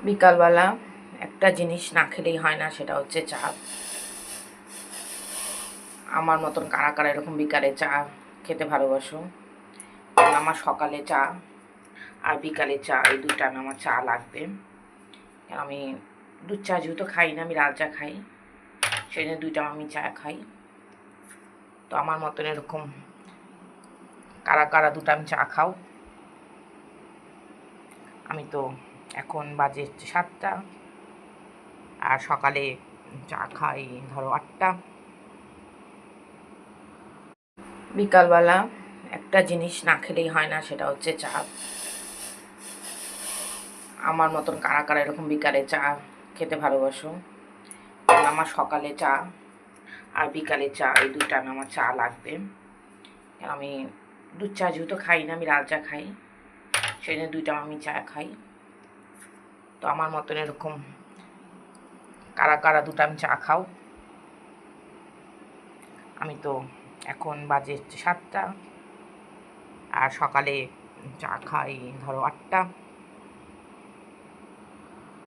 বিকালবেলা একটা জিনিস না খেলেই হয় না, সেটা হচ্ছে চা। আমার মতন কারা কারা এরকম বিকালে চা খেতে ভালোবাসো? কারণ আমার সকালে চা আর বিকালে চা, এই দুই টাইম আমার চা লাগবে। কারণ আমি দুধ চা যেহেতু খাই না, আমি লাল চা খাই, সেই জন্য দুই টাইম আমি চা খাই। তো আমার মতন এরকম কারা কারা দু টাইম চা খাও? আমি তো এখন বাজে 7টা, আর সকালে চা খাই ধরো 8টা। বিকালবেলা একটা জিনিস না খেলেই হয় না, সেটা হচ্ছে চা। আমার মতন কারা কারা এরকম বিকালে চা খেতে ভালোবাসো? কারণ আমার সকালে চা আর বিকালে চা, এই দুই টাইম আমার চা লাগবে। কারণ আমি দুধ চা যেহেতু খাই না, আমি লাল চা খাই, সেই জন্য দুই টাইম আমি চা খাই। তো আমার মতন এরকম কারা কারা দু টাইম চা খাও? আমি তো এখন বাজে 7টা, আর সকালে চা খাই ধরো 8টা।